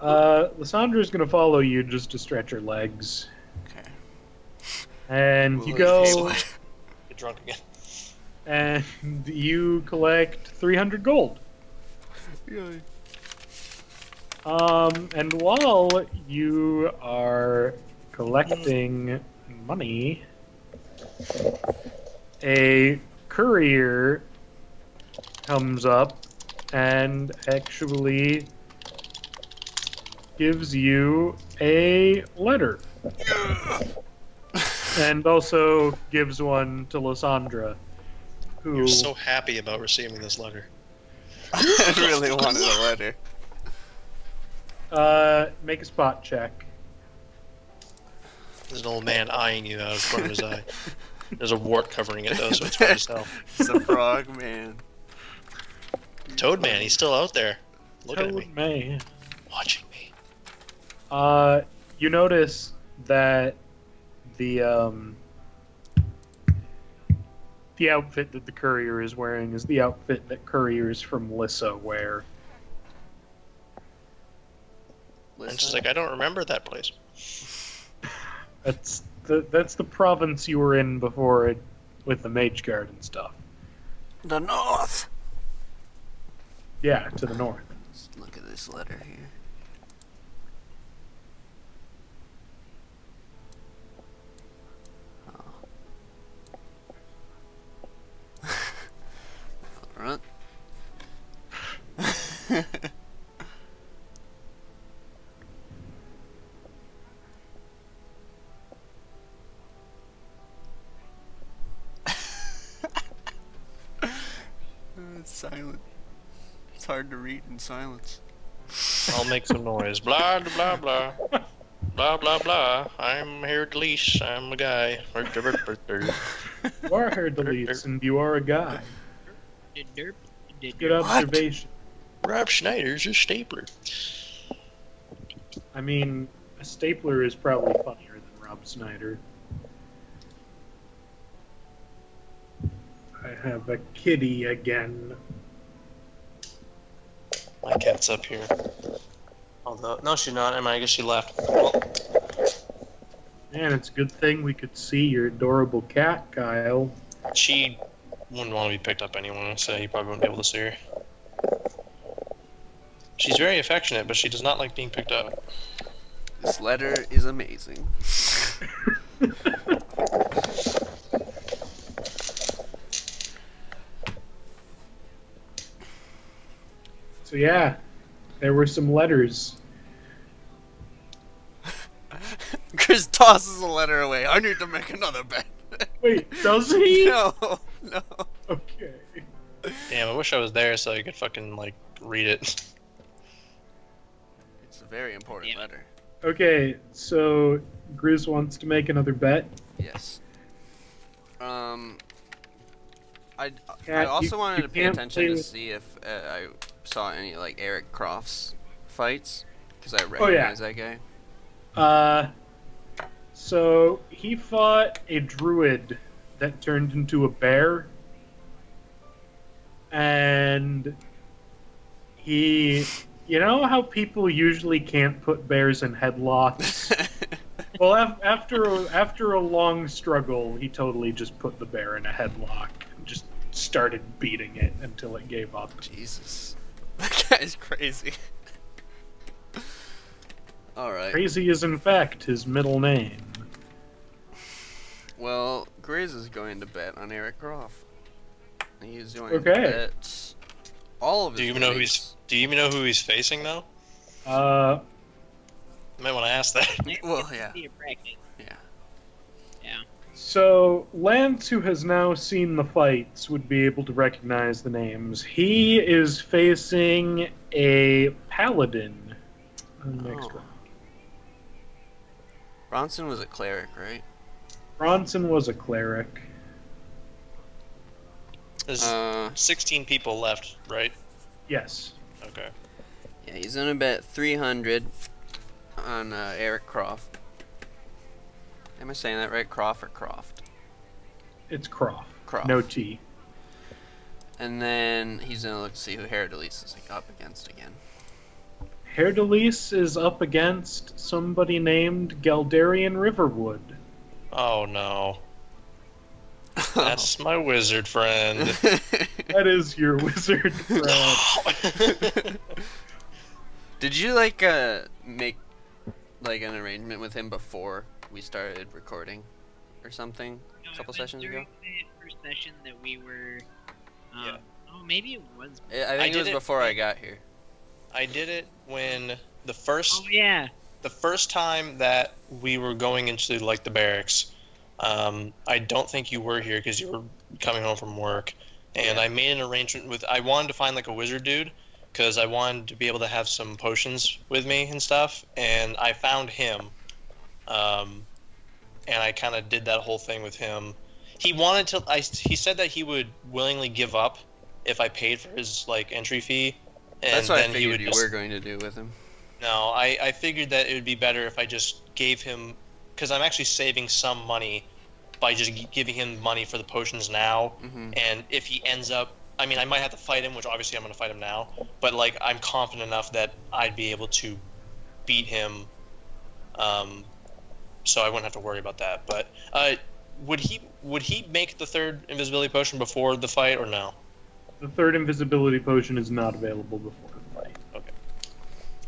Lissandra's gonna follow you just to stretch her legs. Okay. And you We'll go, leave Get drunk again. and you collect 300 gold. Yay. And while you are collecting money, a courier comes up and actually gives you a letter. And also gives one to Lissandra, who... You're so happy about receiving this letter. I really wanted a letter. Make a spot check. There's an old man eyeing you out of front of his eye. There's a wart covering it though, so it's hard to tell. It's a frog man. Toad man, he's still out there. Looking at me. Toad man. Watching me. You notice that the outfit that the courier is wearing is the outfit that couriers from Lissa wear. And she's like, I don't remember that place. That's the province you were in before it, with the Mage Guard and stuff. The north. Yeah, to the north. Let's look at this letter here. Alright. It's silent. It's hard to read in silence. I'll make some noise. Blah, blah, blah. Blah, blah, blah. I'm Haer'Dalis. I'm a guy. You are Haer'Dalis, and you are a guy. Good observation. Rob Schneider's a stapler. I mean, a stapler is probably funnier than Rob Schneider. I have a kitty again. My cat's up here. Although, no, she's not. I guess she left. Well, Man, it's a good thing we could see your adorable cat, Kyle. she wouldn't want to be picked up anyway, so you probably wouldn't be able to see her. She's very affectionate, but she does not like being picked up. This letter is amazing. So yeah, there were some letters. Chris tosses a letter away. I need to make another bet. Wait, does he? No, no. Okay. Damn, I wish I was there so I could fucking, like, read it. It's a very important letter. Okay, so Grizz wants to make another bet. Yes. I Cat, also you wanted to pay can't attention play to with- see if I saw any like Eric Croft's fights because I recognize that guy. So he fought a druid that turned into a bear, and he, you know how people usually can't put bears in headlocks? Well, after a long struggle, he totally just put the bear in a headlock and just started beating it until it gave up. Jesus, that guy's crazy. All right. Crazy is in fact his middle name. Well, Grizz is going to bet on Eric Croft. He is going Okay. to bet all of his Do you even know winnings. do you even know who he's facing though? Uh, You might want to ask that. Well, yeah. Yeah. Yeah. So Lance, who has now seen the fights, would be able to recognize the names. He is facing a paladin. Next Oh. one. Bronson was a cleric, right? Bronson was a cleric. There's Uh, 16 people left, right? Yes. Okay. yeah, he's gonna bet 300 on Eric Croft. Am I saying that right? Croft or Croft? It's Croft. Croft. No T. And then he's gonna look to see who Haer'Dalis is up against again. Haer'Dalis is up against somebody named Galdarian Riverwood. Oh no. That's my wizard friend. That is your wizard friend. Did you make an arrangement with him before we started recording or something a couple sessions ago? The first session that we were Yeah. Oh, maybe it was. I think it was before I got here. I did it when the first Oh yeah. the first time that we were going into like the barracks. I don't think you were here because you were coming home from work, and Yeah. I made an arrangement with. I wanted to find like a wizard dude because I wanted to be able to have some potions with me and stuff, and I found him. And I kind of did that whole thing with him. He wanted to. He said that he would willingly give up if I paid for his like entry fee. And That's what I then he figured would you just, were going to do with him. No, I figured that it would be better if I just gave him, because I'm actually saving some money by just giving him money for the potions now. Mm-hmm. And if he ends up, I mean, I might have to fight him, which obviously I'm going to fight him now. But like, I'm confident enough that I'd be able to beat him, so I wouldn't have to worry about that. But would he make the third invisibility potion before the fight or no? The third invisibility potion is not available before the fight. Okay.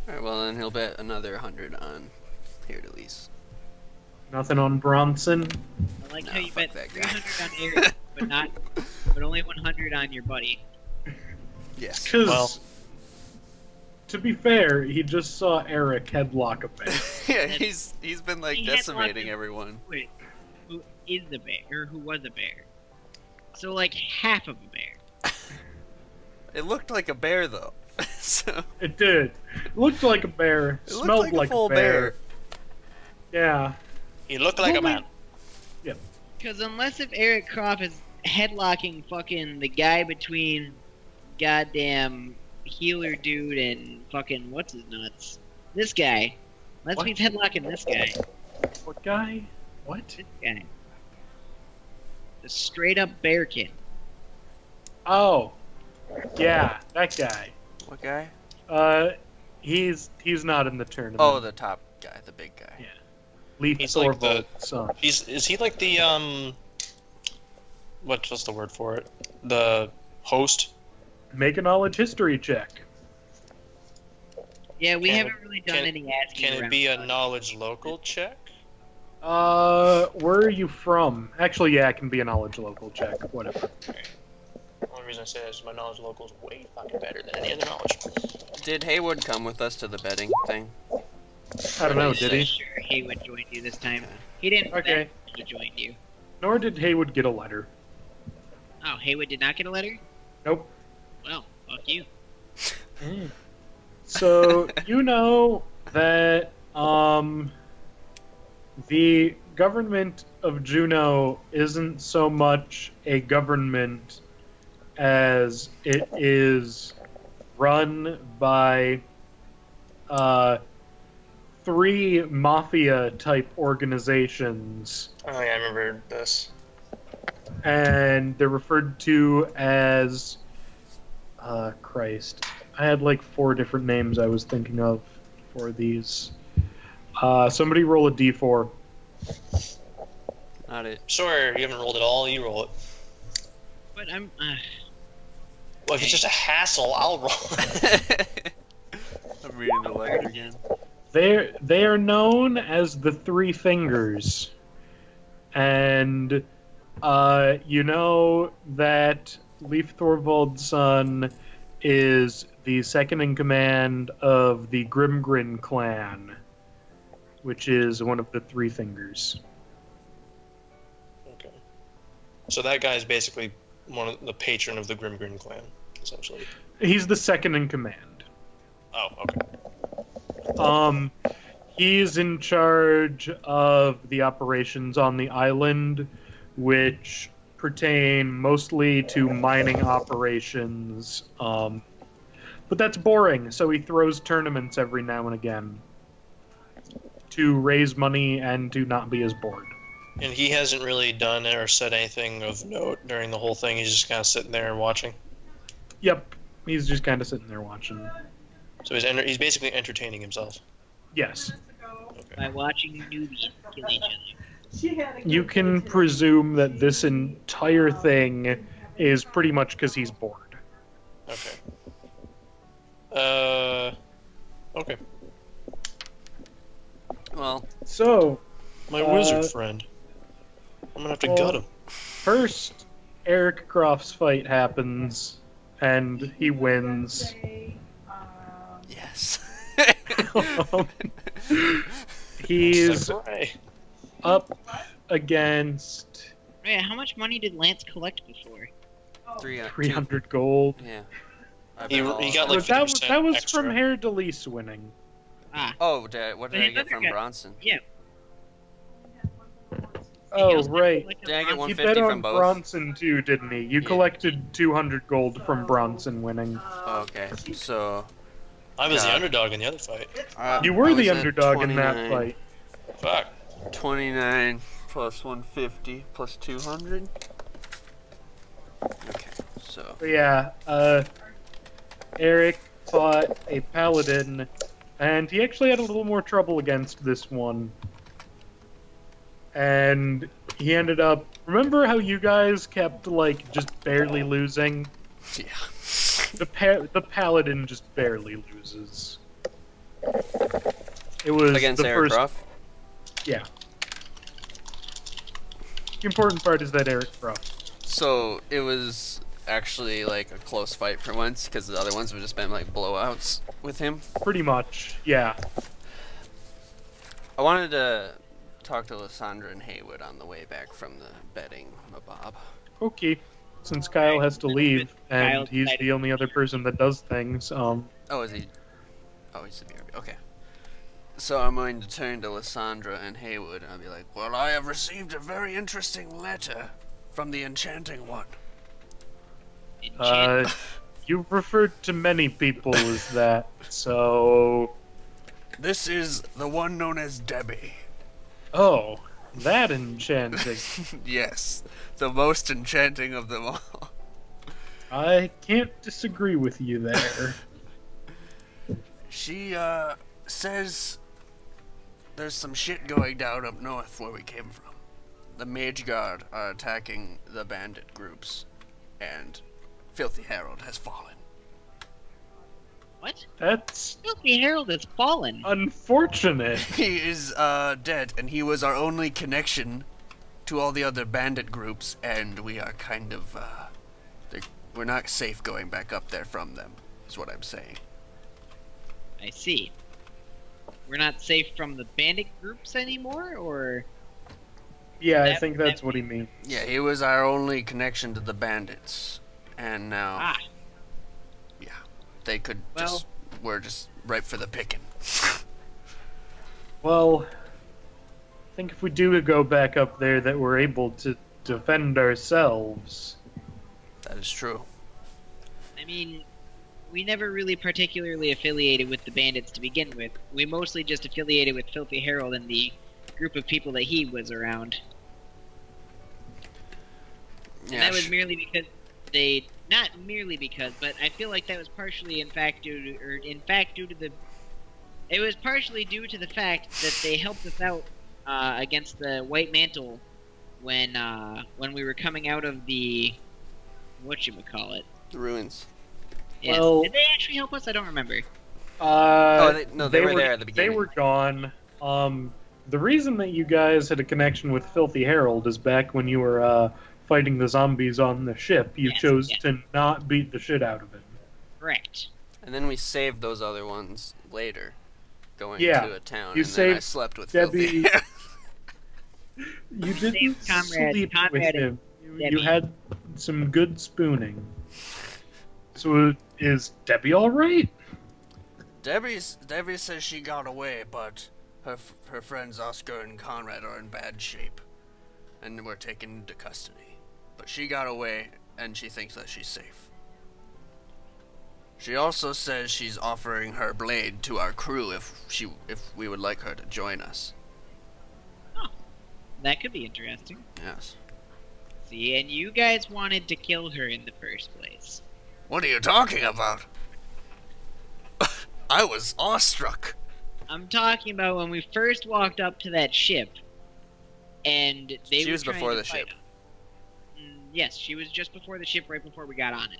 Alright, well then he'll bet another 100 on Haer'Dalis. Nothing on Bronson. I like No, how you fuck bet that guy. 300 on Eric, but only 100 on your buddy. Yes. Because, Well- to be fair, he just saw Eric headlock a bear. Yeah, he's been like He had decimating lots of- everyone. Wait, who is the bear, or who was a bear? So like half of a bear. It looked like a bear though. So It did. Looked like a bear. it looked Smelled like a full a bear. Yeah. He looked like a man. Because unless if Eric Croft is headlocking fucking the guy between goddamn healer dude and fucking what's his nuts, this guy. Unless What? he's headlocking this guy. What guy? What? This guy. The straight up bear kid. Oh. Yeah, that guy. what guy? He's not in the tournament. Oh, the top guy, the big guy. Yeah. Leaf He's like Thorvald's son. Is he like the what's the word for it? The host? Make a knowledge history check. Yeah, we Can haven't it- really done can- any asking Can it around be a about it. knowledge local check? Where are you from? Actually, yeah, it can be a knowledge local check. Whatever. The only reason I say that is my knowledge local is way fucking better than any other knowledge. Did Heywood come with us to the betting thing? I don't know, did he? Sure, Heywood joined you this time. He didn't Okay. bet he joined you. Nor did Heywood get a letter. Oh, Heywood did not get a letter? Nope. Well, fuck you. So, you know that, the government of Juneau isn't so much a government as it is run by, 3 mafia-type organizations, Oh yeah, I remember this. and they're referred to as, Christ. I had like 4 different names I was thinking of for these. Somebody roll a d4. Not it. Sawyer, you haven't rolled it all, you roll it. But I'm, Well, if it's just a hassle, I'll roll it. I'm reading the letter again. They are known as the Three Fingers, and you know that Leif Thorvald's son is the second in command of the Grimgrin clan, which is one of the Three Fingers. Okay. So that guy is basically one of the patron of the Grimgrin clan, essentially. He's the second in command. Oh, okay. He's in charge of the operations on the island, which pertain mostly to mining operations. But that's boring, so he throws tournaments every now and again to raise money and to not be as bored. And he hasn't really done or said anything of note during the whole thing. He's just kind of sitting there and watching. Yep, he's just kind of sitting there watching. So he's basically entertaining himself. Yes. By watching newbies kill each other. You can presume that this entire thing is pretty much because he's bored. Okay. Okay. Well, So, My wizard friend. I'm gonna have to gut him. first, Eric Croft's fight happens, and he wins. yes. He's Samurai. up against Wait, how much money did Lance collect before? 300 gold. Yeah. He got like that 50% that was extra. from Haer'Dalis winning. Ah, Oh, what did I get Another from guy- Bronson? yeah. Oh, right. Did I get He 150 bet from on both? Bronson too, didn't he? You Yeah. collected 200 gold from Bronson winning. Oh, okay, so I was the God. underdog in the other fight. You I were was the at underdog in that 29. fight. Fuck. 29 plus 150 plus 200. Okay, so But yeah, Eric fought a paladin, and he actually had a little more trouble against this one. And he ended up. Remember how you guys kept like just barely losing? yeah. The paladin just barely loses. It was Against the Eric first. Ruff. Yeah. The important part is that Eric Ruff. So it was actually like a close fight for once, because the other ones have just been like blowouts with him. Pretty much, yeah. I wanted to talk to Lissandra and Heywood on the way back from the betting mabob. Okay. Since Kyle has to leave, and Kyle he's the only other person that does things, Oh, is he? Oh, he's the BRB. Okay. So I'm going to turn to Lissandra and Heywood, and I'll be like, "Well, I have received a very interesting letter from the Enchanting One." You've referred to many people as that, so... This is the one known as Debbie. Oh, that enchanting. Yes, the most enchanting of them all. I can't disagree with you there. She, says there's some shit going down up north where we came from. The Mage Guard are attacking the bandit groups, and Filthy Herald has fallen. What? That's Filthy Herald has fallen. unfortunate. He is, dead, and he was our only connection to all the other bandit groups, and we are kind of, we're not safe going back up there from them, is what I'm saying. I see. We're not safe from the bandit groups anymore, or Yeah, I think that's what he means. Yeah, he was our only connection to the bandits, and now, yeah, they could we're just ripe for the picking. Well, I think if we do go back up there that we're able to defend ourselves. That is true. I mean, we never really particularly affiliated with the bandits to begin with. We mostly just affiliated with Filthy Herald and the group of people that he was around. And Yeah, that was merely because they, not merely because, but I feel like that was partially in fact due to the, it was partially due to the fact that they helped us out against the White Mantle when we were coming out of the, whatchamacallit. the ruins. Yes. Well- Did they actually help us? I don't remember. They were there at the beginning. They were gone. The reason that you guys had a connection with Filthy Herald is back when you were fighting the zombies on the ship. You Yes, chose yes. to not beat the shit out of him. Correct. And then we saved those other ones later, going Yeah, to a town, you and then I saved slept with Debbie- Filthy. You didn't Conrad sleep with and him. You Debbie. had some good spooning. So is Debbie all right? Debbie says she got away, but her friends Oscar and Conrad are in bad shape, and were taken into custody. But she got away, and she thinks that she's safe. She also says she's offering her blade to our crew if we would like her to join us. That could be interesting. Yes. See, and you guys wanted to kill her in the first place. What are you talking about? I was awestruck. I'm talking about when we first walked up to that ship, and they She were was trying before to the fight ship. us. Yes, she was just before the ship, right before we got on it.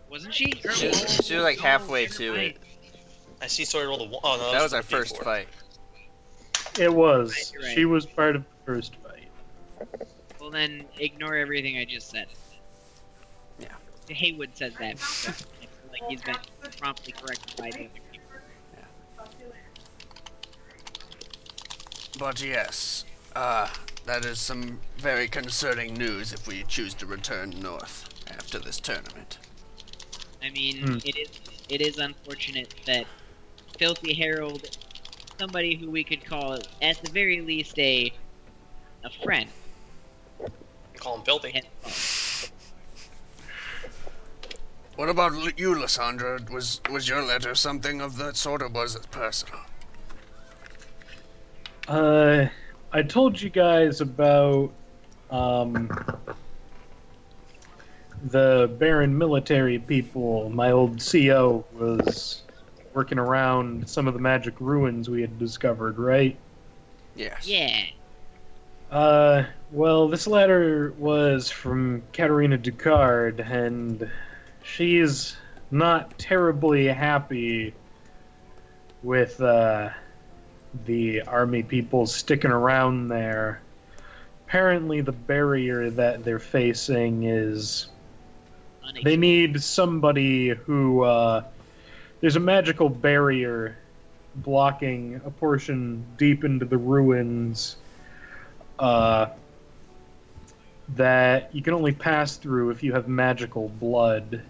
Wasn't she? She was like halfway to it. I see Sawyer roll the one. Oh, no, That was our the first D4. fight. It was. You're right. She was part of the first fight. Well, then ignore everything I just said. Yeah. Heywood says that. So I feel like he's been promptly corrected by the other people. But yes, that is some very concerning news if we choose to return north after this tournament. I mean, it is unfortunate that Filthy Herald, somebody who we could call at the very least a friend. Call him filthy. has lost. What about you, Lissandra? Was your letter something of that sort, or was it personal? I told you guys about the Baron military people. My old CO was working around some of the magic ruins we had discovered, right? Yes. Yeah. Well, this letter was from Katerina Ducard, and she's not terribly happy with, the army people sticking around there. Apparently the barrier that they're facing is... They need somebody who, there's a magical barrier blocking a portion deep into the ruins, that you can only pass through if you have magical blood.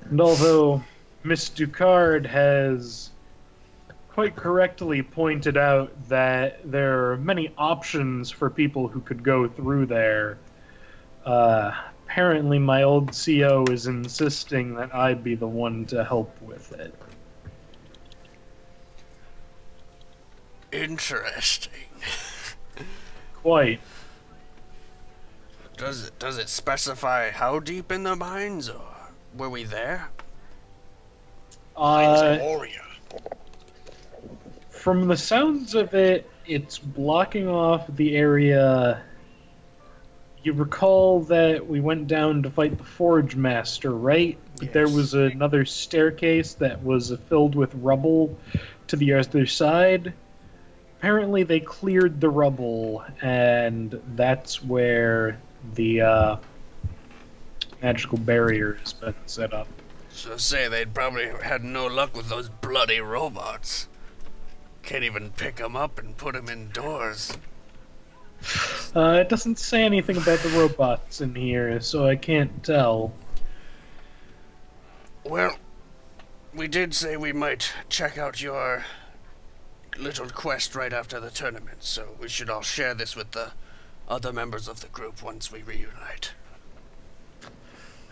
And although Miss Ducard has quite correctly pointed out that there are many options for people who could go through there, apparently my old CO is insisting that I be the one to help with it. Interesting. Quite. Does it specify how deep in the mines, or were we there? Warrior. From the sounds of it, it's blocking off the area. You recall that we went down to fight the Forge Master, right? Yes. There was another staircase that was filled with rubble to the other side. Apparently they cleared the rubble, and that's where the magical barrier has been set up. So say they'd probably had no luck with those bloody robots. Can't even pick them up and put them indoors. It doesn't say anything about the robots in here, so I can't tell. Well, we did say we might check out your little quest right after the tournament, so we should all share this with the other members of the group once we reunite.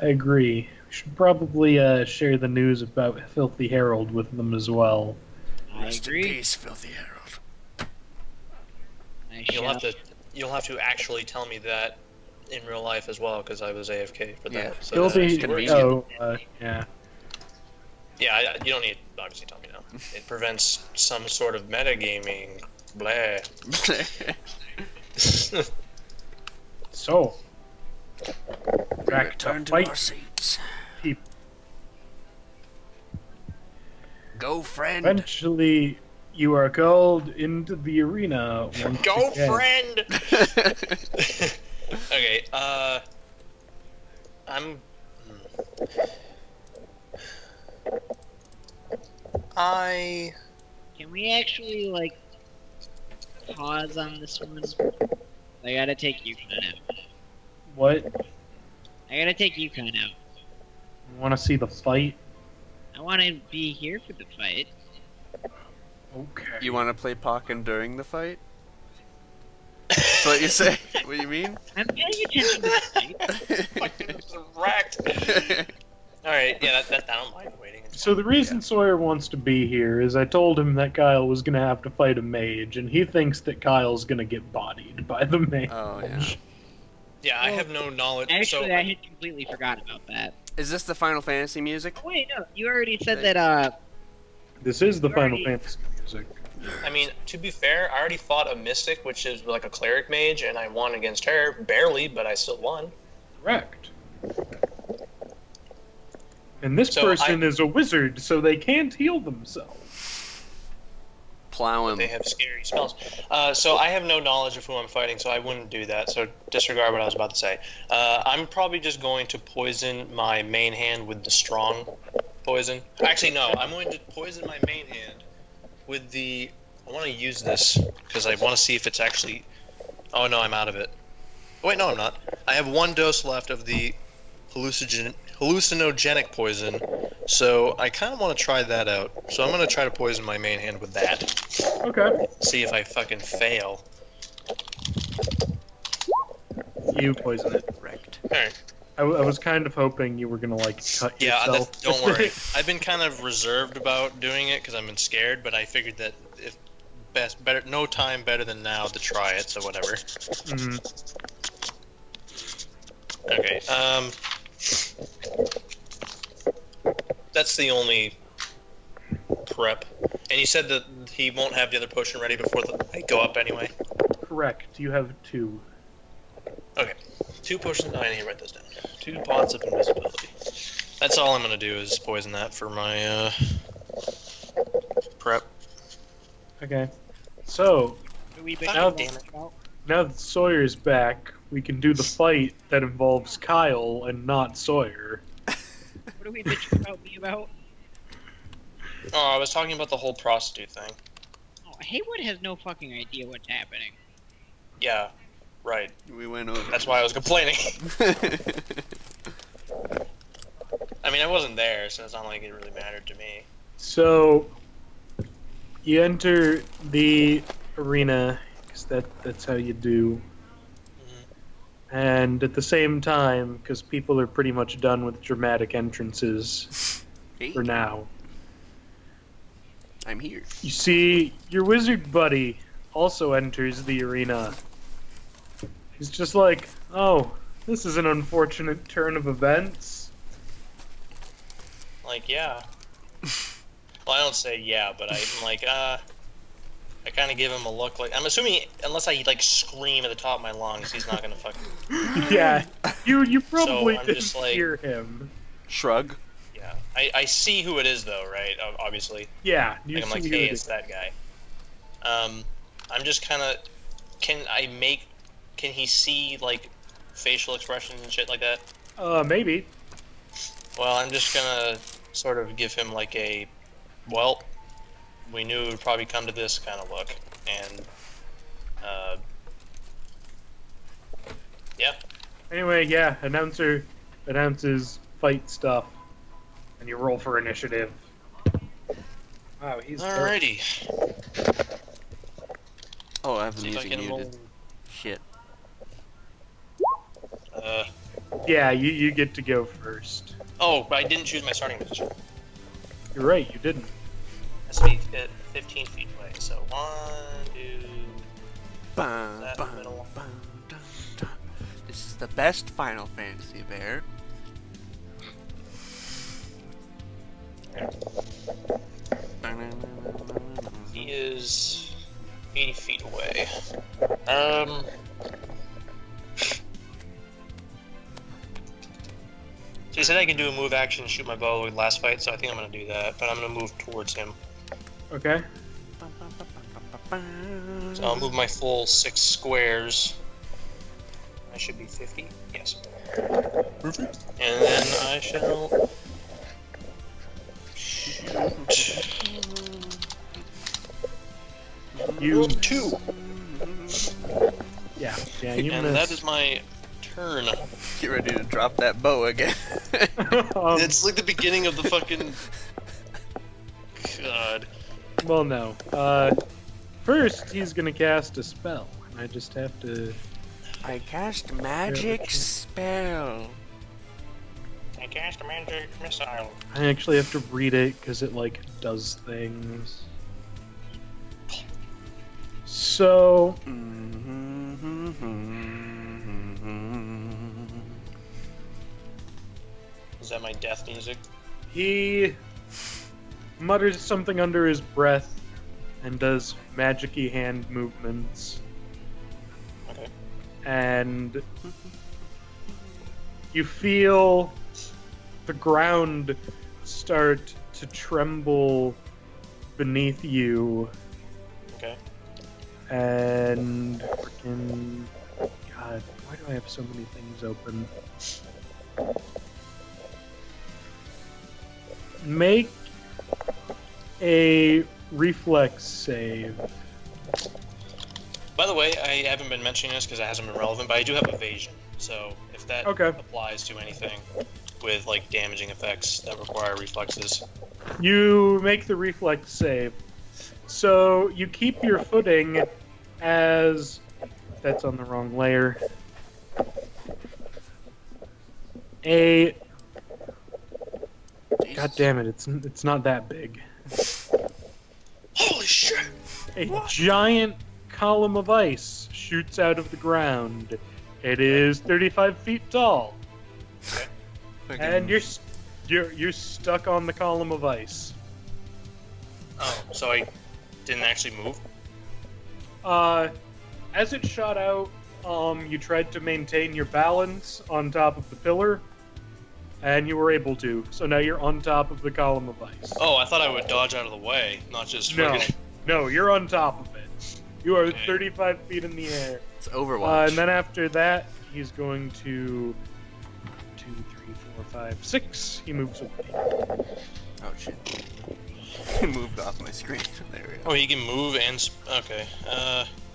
I agree. We should probably share the news about Filthy Herald with them as well. I Rest in agree. peace, Filthy Herald. You'll have to actually tell me that in real life as well, because I was AFK for that. Yeah. So Filthy. that's worse. Yeah. Yeah, you don't need to obviously tell me now. It prevents some sort of metagaming. Blah. So, back Return to to fight our seats. people. Go, friend. Eventually, you are called into the arena. Once Go, again. friend! Okay, Can we actually, like, pause on this one? I gotta take Yukon out. What? I gotta take Yukon out. You want to see the fight? I wanna be here for the fight. Okay. You want to play Pokken during the fight? That's what you say? What do you mean? I'm paying attention to the fight. wrecked. Alright, yeah, that I don't mind waiting. So the reason Sawyer wants to be here is I told him that Kyle was going to have to fight a mage, and he thinks that Kyle's going to get bodied by the mage. Oh, yeah. Yeah, I have no knowledge. Actually, so, I had completely forgot about that. Is this the Final Fantasy music? Oh, wait, no. You already said that, This is the Final Alrighty. Fantasy music. I mean, to be fair, I already fought a Mystic, which is like a Cleric mage, and I won against her. Barely, but I still won. Correct. And this So person is a wizard, so they can't heal themselves. Plow him. They have scary spells. So I have no knowledge of who I'm fighting, so I wouldn't do that. So disregard what I was about to say. I'm probably just going to poison my main hand with the strong poison. Actually, no. I'm going to poison my main hand with the... I want to use this because I want to see if it's actually... Oh, no, I'm out of it. Oh, wait, no, I'm not. I have 1 dose left of the hallucinogenic poison, so I kind of want to try that out. So I'm going to try to poison my main hand with that. Okay. See if I fucking fail. You poison it. Wrecked. Alright. I was kind of hoping you were gonna like cut Yeah, yourself. don't worry. I've been kind of reserved about doing it because I've been scared, but I figured that if better, no time better than now to try it, so whatever. Mhm. Okay, that's the only prep. And you said that he won't have the other potion ready before I go up anyway? Correct. You have 2. Okay. 2 potions. Oh, I need to write those down. 2 pots of invisibility. That's all I'm gonna do is poison that for my prep. Okay. So we Now- bitching damn it. about? now that Sawyer's back, we can do the fight that involves Kyle and not Sawyer. What are we bitching about me about? Oh, I was talking about the whole prostitute thing. Oh, Heywood has no fucking idea what's happening. Yeah, right. We went over. That's why I was complaining. I mean, I wasn't there, so it's not like it really mattered to me. So you enter the arena because that's how you do. And at the same time, because people are pretty much done with dramatic entrances Hey, for now, I'm here. you see your wizard buddy also enters the arena. He's just like, oh, this is an unfortunate turn of events. Like, yeah. Well, I don't say yeah, but I'm like, I kind of give him a look. Like, I'm assuming, unless I like scream at the top of my lungs, he's not gonna fucking. Yeah, you probably I'm didn't just like- hear him. Shrug. Yeah, I see who it is though, right? Obviously. Yeah, you Like, I'm see like, who hey, it it's is. that guy. I'm just kind of. Can he see like facial expressions and shit like that? Maybe. Well, I'm just gonna sort of give him like a, well, we knew it would probably come to this kind of look, and yeah. Anyway, yeah, announcer announces fight stuff, and you roll for initiative. Wow, he's terrible. Alrighty. Oh, I have the See if I music can roll. muted. Shit. Yeah, you get to go first. Oh, but I didn't choose my starting position. You're right, you didn't. Has to be 15 feet away. So 1, 2. Bum, That bum, middle. bum, dun, dun. This is the best Final Fantasy bear. He is 80 feet away. So he said I can do a move action and shoot my bow with last fight, so I think I'm gonna do that. But I'm gonna move towards him. Okay. So I'll move my full 6 squares. I should be 50. Yes. Perfect. And then I shall shoot. You 2. yeah, you And missed. that is my turn. Get ready to drop that bow again. It's like the beginning of the fucking. God. well, no. First he's gonna cast a spell. I just have to. I cast magic spell. I cast a magic missile. I actually have to read it because it like does things. So Is that my death music? He mutters something under his breath and does magic-y hand movements. Okay. And you feel the ground start to tremble beneath you. Okay. And freaking... God, why do I have so many things open? Make a reflex save. By the way, I haven't been mentioning this because it hasn't been relevant, but I do have evasion. So if that applies to anything with like damaging effects that require reflexes. You make the reflex save. So you keep your footing as... That's on the wrong layer. God damn it, it's not that big. Holy shit! A giant column of ice shoots out of the ground. It is 35 feet tall. Okay. And you're stuck on the column of ice. Oh, so I didn't actually move? As it shot out, you tried to maintain your balance on top of the pillar, and you were able to. So now you're on top of the column of ice. Oh, I thought I would dodge out of the way, not just No, you're on top of it. You are Okay. 35 feet in the air. It's Overwatch. And then after that, he's going to 2, 3, 4, 5, 6. He moves away. Oh shit. He moved off my screen. There we go. Oh, he can move and... Okay.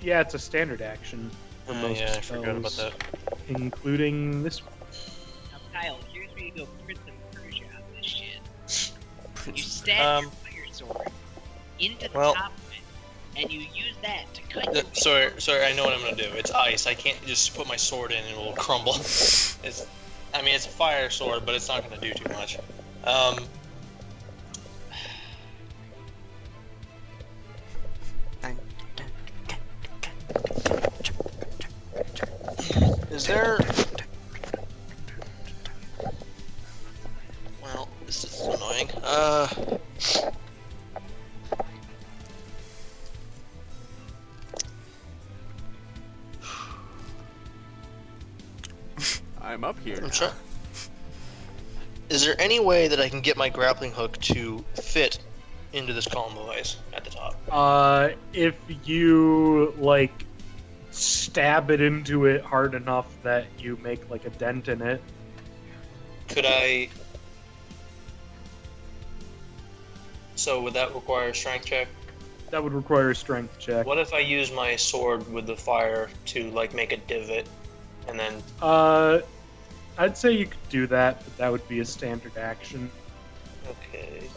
Yeah, it's a standard action for most yeah, I forgot about spells, that. including this one. Now, Kyle, here's where you go Prince of Persia on this shit. You stab your fire sword into the top of it, and you use that to cut your Sorry, I know what I'm gonna do. It's ice. I can't just put my sword in and it will crumble. It's a fire sword, but it's not gonna do too much. Is there... Well, this is annoying. I'm up here. I'm trying... Is there any way that I can get my grappling hook to fit into this column of ice at the top? If you, like, stab it into it hard enough that you make, like, a dent in it. Could I... So would that require a strength check? That would require a strength check. What if I use my sword with the fire to, like, make a divot, and then... I'd say you could do that, but that would be a standard action. Okay.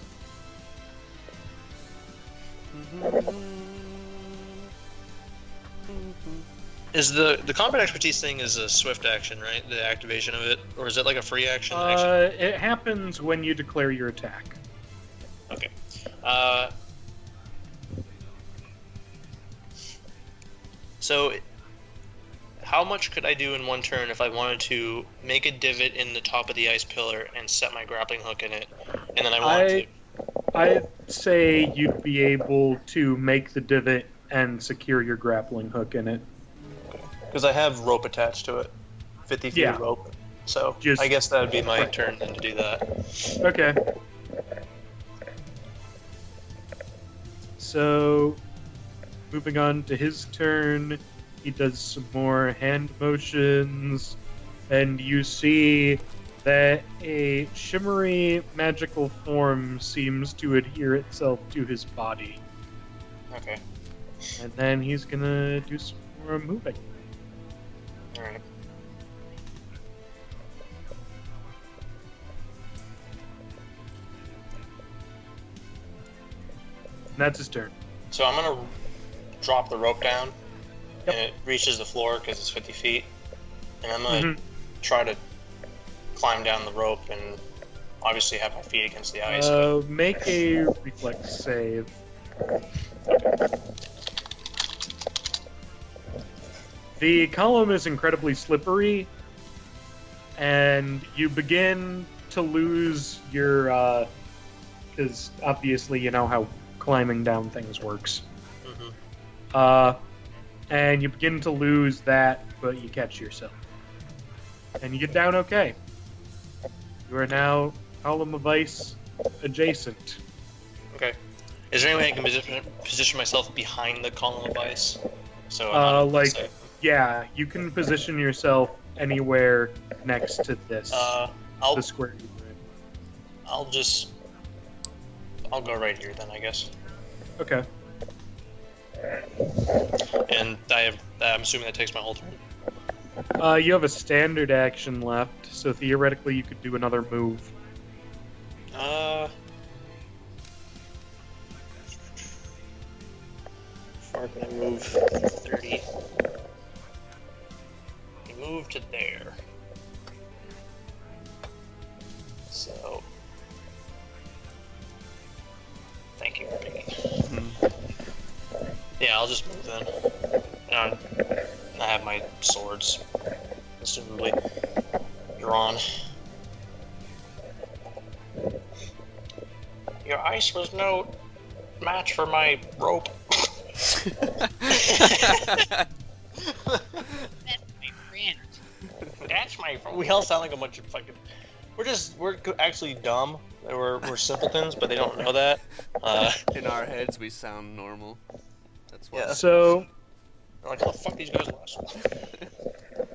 Is the combat expertise thing is a swift action, right? The activation of it, or is it like a free action? It happens when you declare your attack. Okay. So, how much could I do in one turn if I wanted to make a divot in the top of the ice pillar and set my grappling hook in it, and then I wanted to... I'd say you'd be able to make the divot and secure your grappling hook in it. Because I have rope attached to it. 50 feet of rope. So, I guess that would be my turn then to do that. Okay. So, moving on to his turn, he does some more hand motions, and you see that a shimmery magical form seems to adhere itself to his body. Okay. And then he's gonna do some more moving. Alright. And that's his turn. So I'm gonna drop the rope down, and it reaches the floor because it's 50 feet, and I'm gonna try to climb down the rope and obviously have my feet against the ice. Make a reflex save. The column is incredibly slippery, and you begin to lose your, because obviously you know how climbing down things works. Mm-hmm. And you begin to lose that, but you catch yourself. And you get down okay. You are now column of ice adjacent. Okay. Is there any way I can position myself behind the column of ice? So Yeah, you can position yourself anywhere next to this. The square you were in. I'll go right here then, I guess. Okay. And I'm assuming that takes my whole turn. You have a standard action left, so theoretically you could do another move. How far can I move? 30. I move to there. So, thank you for picking. Yeah, I'll just move then. And I have my swords, assumably, drawn. Your ice was no match for my rope. That's my friend. That's my friend. We all sound like a bunch of fucking... We're actually dumb. We're simpletons, but they don't know that. In our heads, we sound normal. That's why. Yeah. So, I'm like, how the fuck these guys last?